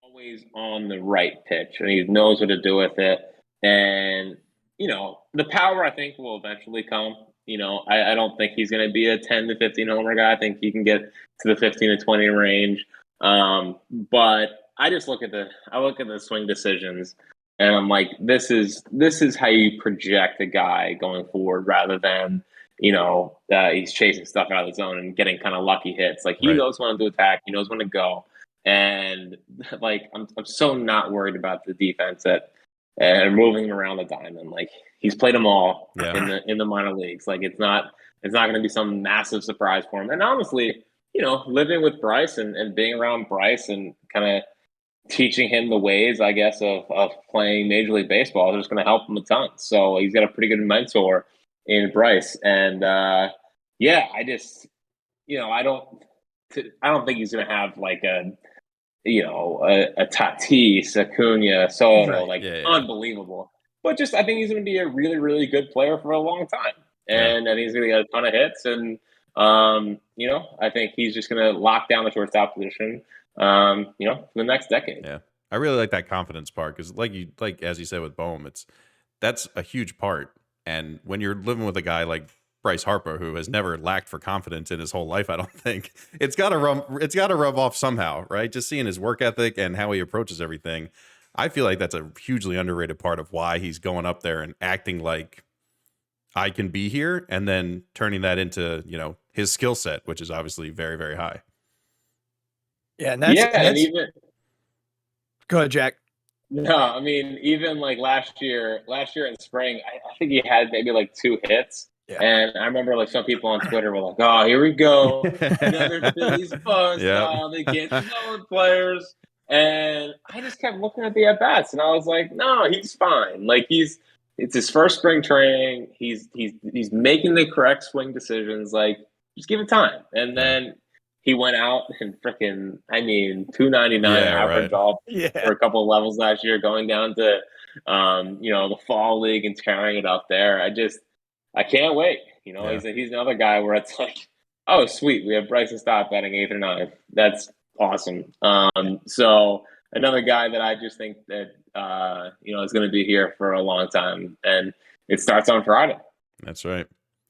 always on the right pitch, and he knows what to do with it. And the power I think will eventually come. I don't think he's going to be a 10 to 15 homer guy. I think he can get to the 15 to 20 range. But I just look at the swing decisions, and I'm like, this is how you project a guy going forward, rather than he's chasing stuff out of the zone and getting kind of lucky hits. Like he knows when to attack, he knows when to go, and like I'm so not worried about the defense and moving him around the diamond. Like he's played them all in the minor leagues. Like it's not going to be some massive surprise for him. And honestly, living with Bryce and being around Bryce and kind of teaching him the ways, I guess, of playing Major League Baseball is just going to help him a ton. So he's got a pretty good mentor in Bryce. And I just, I don't think he's going to have like a Tatis, Acuna, Soto, unbelievable. But just, I think he's going to be a really, really good player for a long time. And I think he's going to get a ton of hits. And, I think he's just going to lock down the shortstop position, for the next decade. Yeah. I really like that confidence part because as you said with Bohm, that's a huge part. And when you're living with a guy like Bryce Harper, who has never lacked for confidence in his whole life, I don't think it's got to rub off somehow, right? Just seeing his work ethic and how he approaches everything. I feel like that's a hugely underrated part of why he's going up there and acting like I can be here, and then turning that into, his skill set, which is obviously very, very high. Yeah. And even go ahead, Jack. No, I mean, even like last year in spring, I think he had maybe like 2 hits. Yeah. And I remember like some people on Twitter were like, "Oh, here we go, another Phillies buzz. They can't know the players." And I just kept looking at the at bats, and I was like, "No, he's fine. Like it's his first spring training. He's making the correct swing decisions. Like just give it time." And then he went out and freaking, 299 average off for a couple of levels last year, going down to the fall league and tearing it up there. I can't wait. He's another guy where it's like, oh, sweet, we have Bryson Stott batting 8th or 9th. That's awesome. So another guy that I just think that is going to be here for a long time, and it starts on Friday. That's right.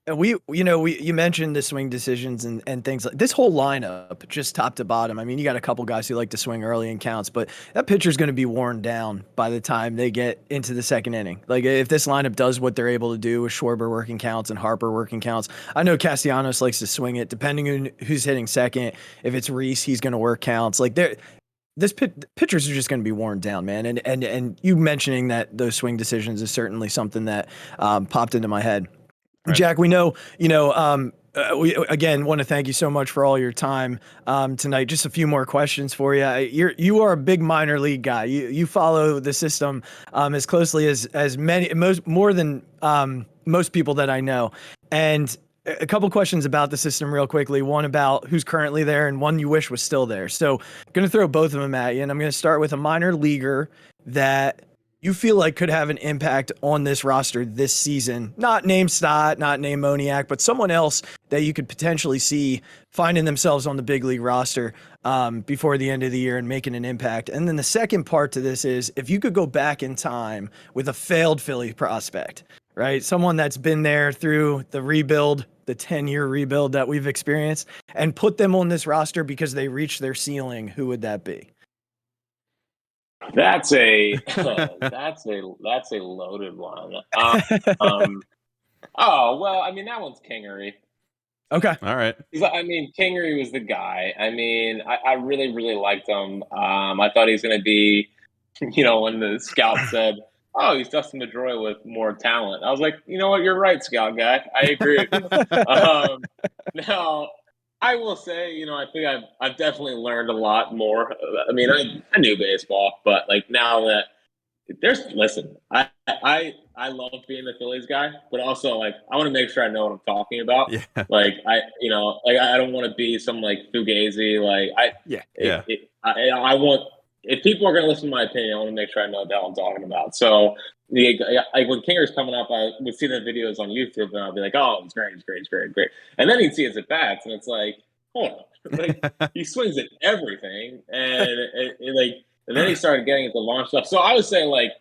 And you mentioned the swing decisions and things like this whole lineup, just top to bottom. I mean, you got a couple guys who like to swing early in counts, but that pitcher's going to be worn down by the time they get into the second inning. Like if this lineup does what they're able to do with Schwarber working counts and Harper working counts, I know Castellanos likes to swing it depending on who's hitting second. If it's Reese, he's going to work counts. Like pitchers are just going to be worn down, man. And you mentioning that those swing decisions is certainly something that popped into my head. Right. Jack, we know, we again want to thank you so much for all your time tonight. Just a few more questions for you. You are a big minor league guy. You follow the system as closely as more than most people that I know. And a couple questions about the system real quickly. One about who's currently there and one you wish was still there. So I'm going to throw both of them at you, and I'm going to start with a minor leaguer that you feel like could have an impact on this roster this season. Not named Stott, not named Moniak, but someone else that you could potentially see finding themselves on the big league roster before the end of the year and making an impact. And then the second part to this is if you could go back in time with a failed Philly prospect, right? Someone that's been there through the rebuild, the 10-year rebuild that we've experienced, and put them on this roster because they reached their ceiling, who would that be? That's a that's a loaded one. Oh well, I mean that one's Kingery. Okay. All right. I mean, Kingery was the guy. I mean, I really, really liked him. I thought he was going to be, when the scout said, "Oh, he's Dustin Pedroia with more talent," I was like, you know what, you're right, scout guy. I agree with you. Now, I will say, I think I've definitely learned a lot more. I mean, I knew baseball, but like now that listen, I love being the Phillies guy, but also like I want to make sure I know what I'm talking about. Yeah. Like I don't want to be some like fugazi. Like I want, if people are going to listen to my opinion, I want to make sure I know what the hell I'm talking about. So like when Kinger's coming up, I would see the videos on YouTube and I'll be like, oh, it's great, it's great, it's great, great. And then he'd see his at bats and it's like, hold on, like he swings at everything, and then he started getting into launch stuff. So I would say like,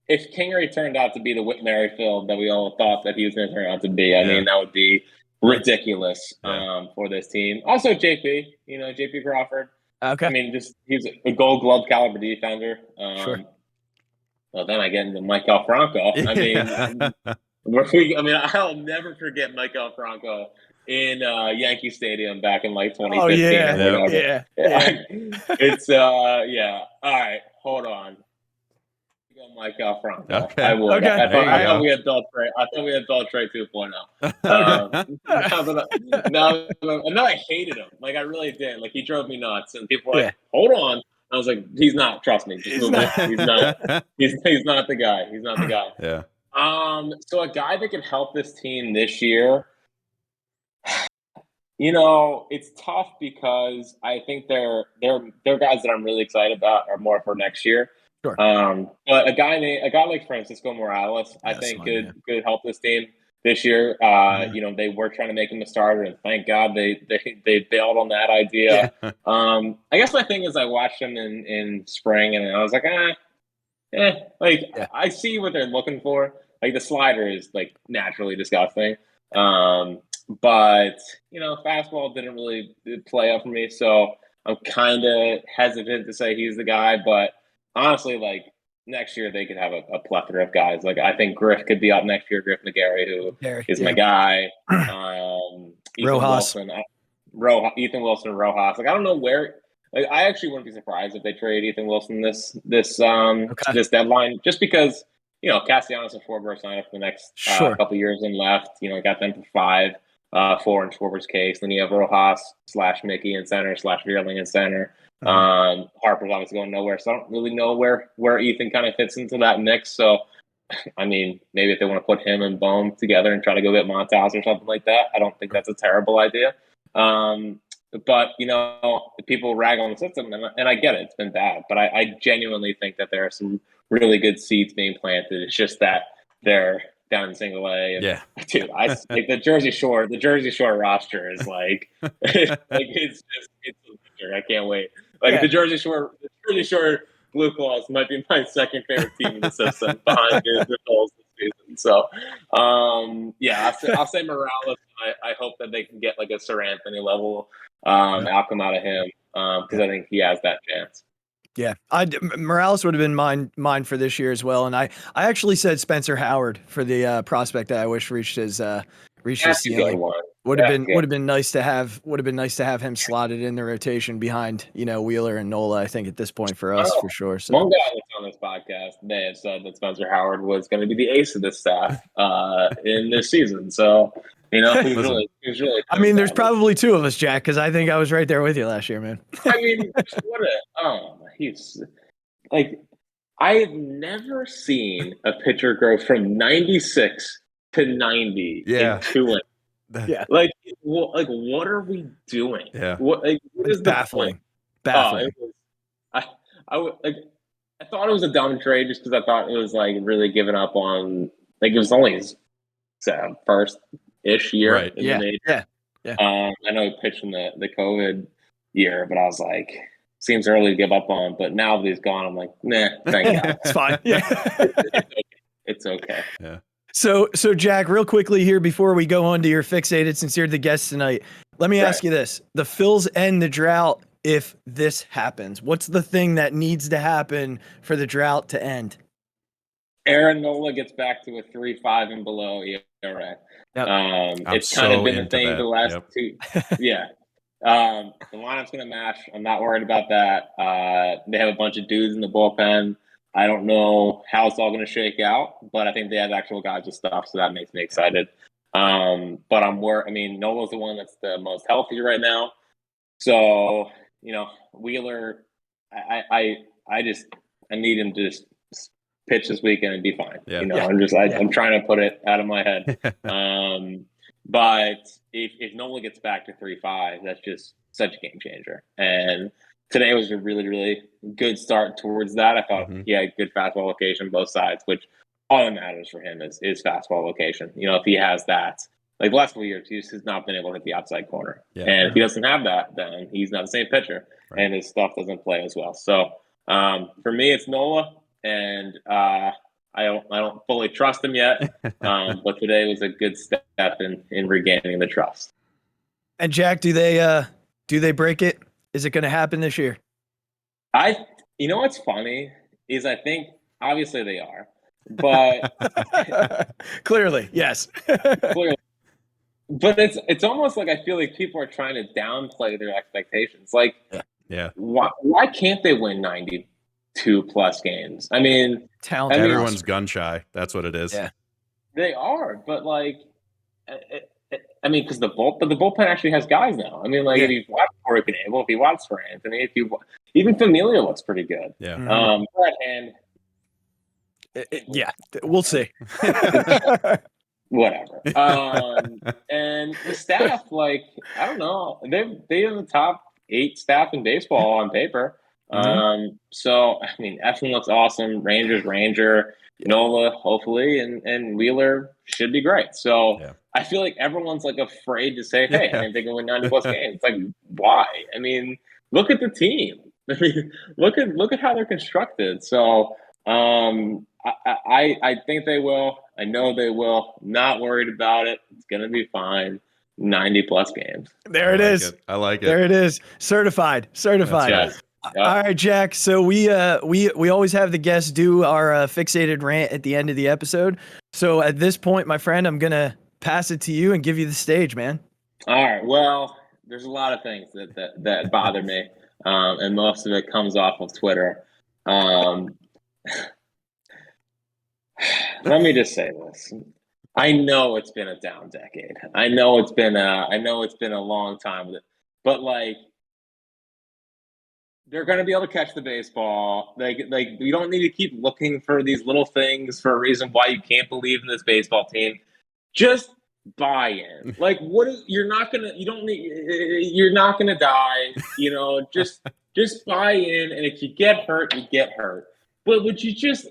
if Kingery turned out to be the Whit Merrifield that we all thought that he was going to turn out to be, I mean, that would be ridiculous for this team. Also, JP Crawford. Okay. I mean, he's a Gold Glove caliber defender. Sure. Well, then I get into Michael Franco. I mean, I'll never forget Michael Franco in Yankee Stadium back in like 2015. Oh yeah, or whatever. yeah. It's yeah. All right, hold on. Michael Franco. Okay. I would. Okay. I thought we had Beltray. I thought we had Beltray 2.0. No, I hated him. Like I really did. Like he drove me nuts, and people were like, "Hold on." I was like, "He's not. Trust me. Just move it. He's not. He's not the guy. He's not the guy." Yeah. So a guy that could help this team this year. It's tough because I think they're guys that I'm really excited about are more for next year. Sure. But a guy like Francisco Morales, I think could help this team this year. They were trying to make him a starter, and thank God they bailed on that idea. Yeah. I guess my thing is I watched him in spring, and I was like, I see what they're looking for. Like the slider is like naturally disgusting. But fastball didn't really play up for me, so I'm kind of hesitant to say he's the guy, but. Honestly, like next year they could have a plethora of guys. Like I think Griff could be up next year. Griff McGarry, who is my guy. Ethan Wilson, Rojas. Like I don't know where. Like I actually wouldn't be surprised if they trade Ethan Wilson this deadline, just because Castellanos and Schwarber signed up for the next couple years and left. Got them for 5, 4 in Schwarber's case. Then you have Rojas / Mickey in center / Vierling in center. Harper's obviously going nowhere, so I don't really know where Ethan kind of fits into that mix. So, I mean, maybe if they want to put him and Bohm together and try to go get Montas or something like that, I don't think that's a terrible idea. But people rag on the system, and I get it; it's been bad. But I genuinely think that there are some really good seeds being planted. It's just that they're down in single A. And, dude, like the Jersey Shore roster is like, it's I can't wait. Like the Jersey Shore Blue Claws might be my second favorite team in the system behind the Phillies this season. So, I'll say Morales. I hope that they can get like a Sir Anthony level outcome out of him because I think he has that chance. Yeah, Morales would have been mine for this year as well, and I actually said Spencer Howard for the prospect that I wish reached his ceiling. Would have been nice to have him slotted in the rotation behind Wheeler and Nola. I think at this point for us for sure. So one guy that's on this podcast may have said that Spencer Howard was going to be the ace of this staff in this season. So he was really. I mean, there's probably 2 of us, Jack, because I think I was right there with you last year, man. I mean, he's like I have never seen a pitcher go from 96 to 90 in 2 innings. Yeah. Like, what are we doing? Yeah. What It's is the baffling. point? Baffling. I thought it was a dumb trade just because I thought it was like really giving up on, like, it was only his first-ish year Right. in the major. Yeah. I know he pitched in the COVID year, but I was like, seems early to give up on. But now that he's gone, I'm like, nah, thank God. It's fine. Yeah. It's okay. Yeah. So Jack, real quickly here before we go on to your fixated, since you're the guest tonight, let me ask you this: the Phils end the drought if this happens. What's the thing that needs to happen for the drought to end? Aaron Nola gets back to a 3.5 and below ERA. Yep. It's kind of so been the into thing that. the last Yep. two. Yeah. The lineup's going to mash. I'm not worried about that. They have a bunch of dudes in the bullpen. I don't know how it's all going to shake out, but I think they have actual guys with stuff, so that makes me excited. But I'm worried. I mean, Nola's the one that's the most healthy right now. So, Wheeler, I need him to just pitch this weekend and be fine. Yeah. I'm trying to put it out of my head. But if Nola gets back to 3.5, that's just such a game changer. And today was a really, really good start towards that. I thought he had good fastball location both sides, which all that matters for him is fastball location. If he has that, like the last couple of years, he just has not been able to hit the outside corner. Yeah. And if he doesn't have that, then he's not the same pitcher, and his stuff doesn't play as well. So for me, it's Nola, and I don't fully trust him yet, but today was a good step in regaining the trust. And Jack, do they break it? Is it going to happen this year? What's funny is I think obviously they are, but clearly, yes. clearly. But it's almost like I feel like people are trying to downplay their expectations. Like, why can't they win 92 plus games? I mean, talent. Everyone's gun shy. That's what it is. Yeah, they are. But like, because the bullpen actually has guys now. I mean, like if you watch Corey Knebel, if you watch for Anthony, even Familia looks pretty good. Yeah. Brett Hand. We'll see. Whatever. And the staff, like, I don't know, they're the top 8 staff in baseball on paper. So I mean, Eflin looks awesome. Ranger, Nola, hopefully, and Wheeler should be great. So I feel like everyone's like afraid to say, "Hey, I think they can win 90 plus games." It's like, why? I mean, look at the team. I mean, look at how they're constructed. So I think they will. I know they will. Not worried about it. It's gonna be fine. 90 plus games. There it is. I like it. There it is. Certified. That's right. All right, Jack. So we always have the guests do our fixated rant at the end of the episode. So at this point, my friend, I'm gonna pass it to you and give you the stage, man. All right. Well, there's a lot of things that bother me, and most of it comes off of Twitter. Let me just say this. I know it's been a down decade. I know it's been a long time with it. But like, they're going to be able to catch the baseball. Like you don't need to keep looking for these little things for a reason why you can't believe in this baseball team. Just buy in. Like, you're not gonna die. Just buy in. And if you get hurt, you get hurt. But would you just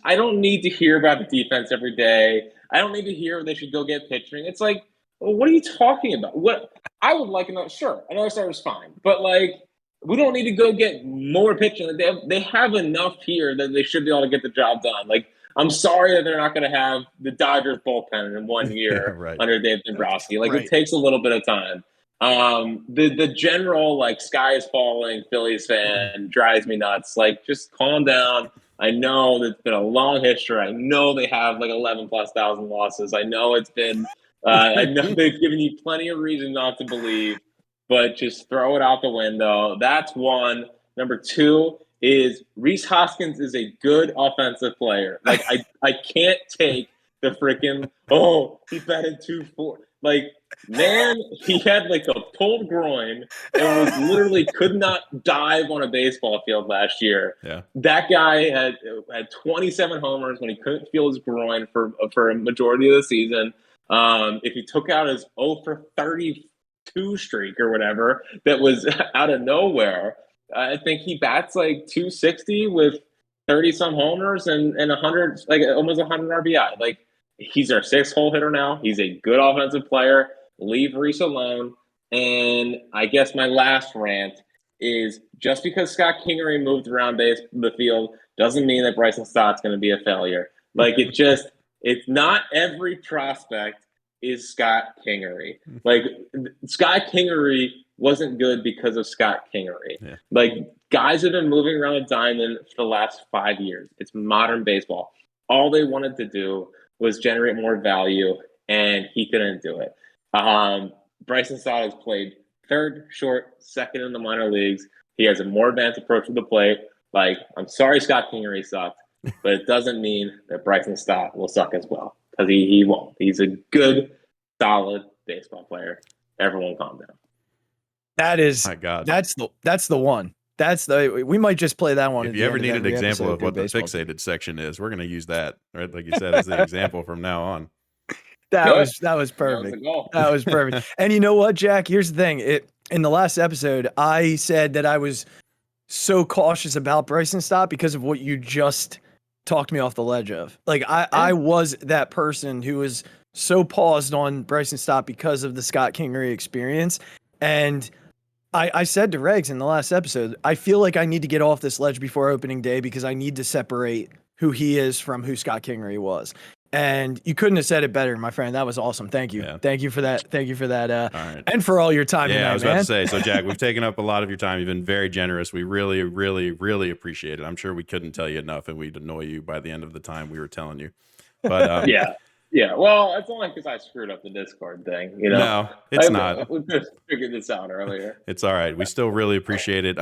I don't need to hear about the defense every day. I don't need to hear they should go get pitching. It's like, well, what are you talking about? What I would like another starter's fine, but like, we don't need to go get more pitching. They have enough here that they should be able to get the job done. Like, I'm sorry that they're not going to have the Dodgers bullpen in 1 year under Dave Dombrowski. Like, it takes a little bit of time. The general, like, sky is falling Phillies fan drives me nuts. Like, just calm down. I know it's been a long history. I know they have like 11,000+ losses. I know it's been, I know they've given you plenty of reason not to believe, but just throw it out the window. That's one. Number 2 is Rhys Hoskins is a good offensive player. Like, I can't take the freaking, he batted 2-4. Like, man, he had like a pulled groin and was literally could not dive on a baseball field last year. Yeah. That guy had 27 homers when he couldn't feel his groin for a majority of the season. If he took out his 0 for 32 streak or whatever that was out of nowhere, I think he bats like 260 with 30 some homers and 100, like almost 100 RBI. Like, he's our 6th-hole hitter now. He's a good offensive player. Leave Reese alone. And I guess my last rant is, just because Scott Kingery moved around the field doesn't mean that Bryson Stott's going to be a failure. Like, it's not every prospect is Scott Kingery. Like, Scott Kingery wasn't good because of Scott Kingery. Yeah. Like, guys have been moving around a diamond for the last 5 years. It's modern baseball. All they wanted to do was generate more value, and he couldn't do it. Bryson Stott has played third, short, second in the minor leagues. He has a more advanced approach to the plate. Like, I'm sorry Scott Kingery sucked, but it doesn't mean that Bryson Stott will suck as well, because he won't. He's a good, solid baseball player. Everyone calm down. That is, my God. That's the one. We might just play that one. If you ever need an example of what the fixated section is, we're going to use that, right? Like you said, as the example from now on. That was perfect. That was perfect. And you know what, Jack? Here's the thing. In the last episode, I said that I was so cautious about Bryson Stott because of what you just talked me off the ledge of. Like, I was that person who was so paused on Bryson Stott because of the Scott Kingery experience. And I said to Regz in the last episode, I feel like I need to get off this ledge before opening day because I need to separate who he is from who Scott Kingery was. And you couldn't have said it better, my friend. That was awesome. Thank you. Yeah. Thank you for that. Thank you for that. Right. And for all your time. Yeah, tonight, I was about to say, so Jack, we've taken up a lot of your time. You've been very generous. We really, really, really appreciate it. I'm sure we couldn't tell you enough, and we'd annoy you by the end of the time we were telling you. But yeah. Well, it's only because I screwed up the Discord thing. You know, no, it's not. We just figured this out earlier. It's all right. We still really appreciate it.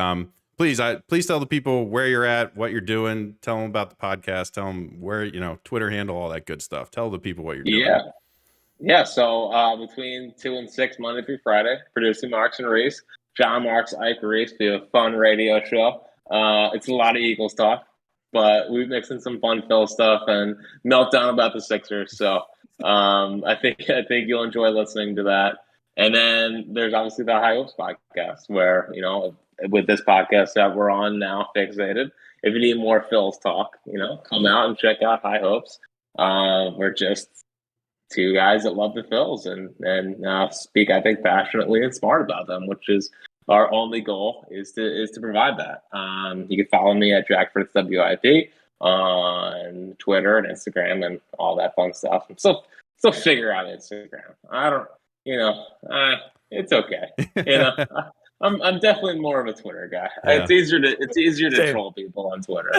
Please tell the people where you're at, what you're doing. Tell them about the podcast. Tell them where, Twitter handle, all that good stuff. Tell the people what you're doing. Yeah. So between 2 and 6, Monday through Friday, producing Marks and Reese, John Marks, Ike Reese, do a fun radio show. It's a lot of Eagles talk, but we mix in some fun Phil stuff and meltdown about the Sixers. So I think you'll enjoy listening to that. And then there's obviously the High Hopes podcast, where with this podcast that we're on now, Fixated. If you need more Phil's talk, come out and check out High Hopes. We're just two guys that love the Phils and speak, I think, passionately and smart about them, which is our only goal is to provide that. You can follow me at Jack Fritz WIP on Twitter and Instagram and all that fun stuff. I'm still figure out Instagram. I don't, it's okay. I'm definitely more of a Twitter guy. Yeah. It's easier to troll people on Twitter.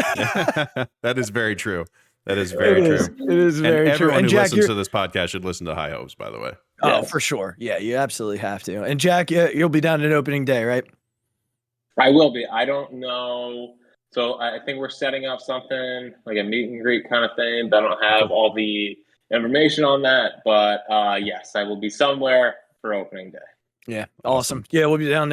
That is very true. That is very true. It is very true. Everyone who listens to this podcast should listen to High Hopes, by the way. Oh, yes. For sure. Yeah, you absolutely have to. And Jack, you'll be down at opening day, right? I will be. I don't know. So I think we're setting up something like a meet and greet kind of thing. But I don't have all the information on that. But yes, I will be somewhere for opening day. Yeah. Awesome. Yeah, we'll be down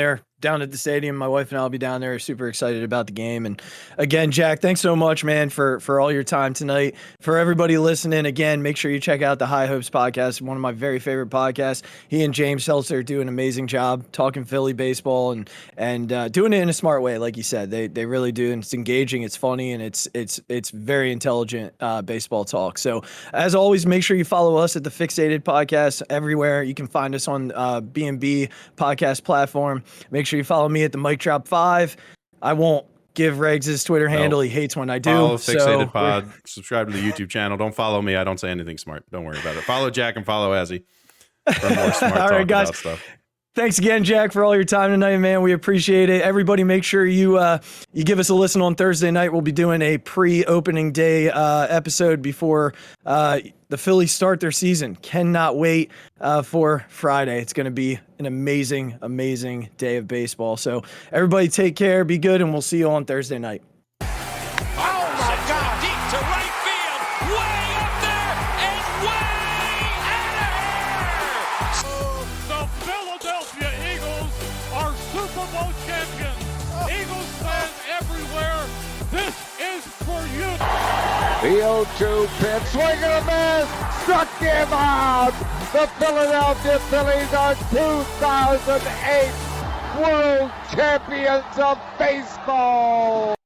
at the stadium. My wife and I will be down there, super excited about the game. And again, Jack, thanks so much, man, for all your time tonight. For everybody listening, again, make sure you check out the High Hopes podcast, one of my very favorite podcasts. He and James Seltzer do an amazing job talking Philly baseball and doing it in a smart way, like you said. They really do, and it's engaging, it's funny, and it's very intelligent baseball talk. So as always, make sure you follow us at the Fixated podcast everywhere. You can find us on B&B podcast platform. Make sure you follow me at the Mic Drop 5. I won't give Regz his Twitter handle. He hates when I do. Follow Fixated Pod. Subscribe to the YouTube channel. Don't follow me. I don't say anything smart. Don't worry about it. Follow Jack and follow Azzy for more smart all right, guys. About stuff. Thanks again, Jack, for all your time tonight, man. We appreciate it. Everybody, make sure you give us a listen on Thursday night. We'll be doing a pre-opening day episode before the Phillies start their season. Cannot wait for Friday. It's going to be an amazing, amazing day of baseball. So everybody take care, be good, and we'll see you on Thursday night. The 0-2 pitch, swing and a miss, struck him out. The Philadelphia Phillies are 2008 World Champions of Baseball.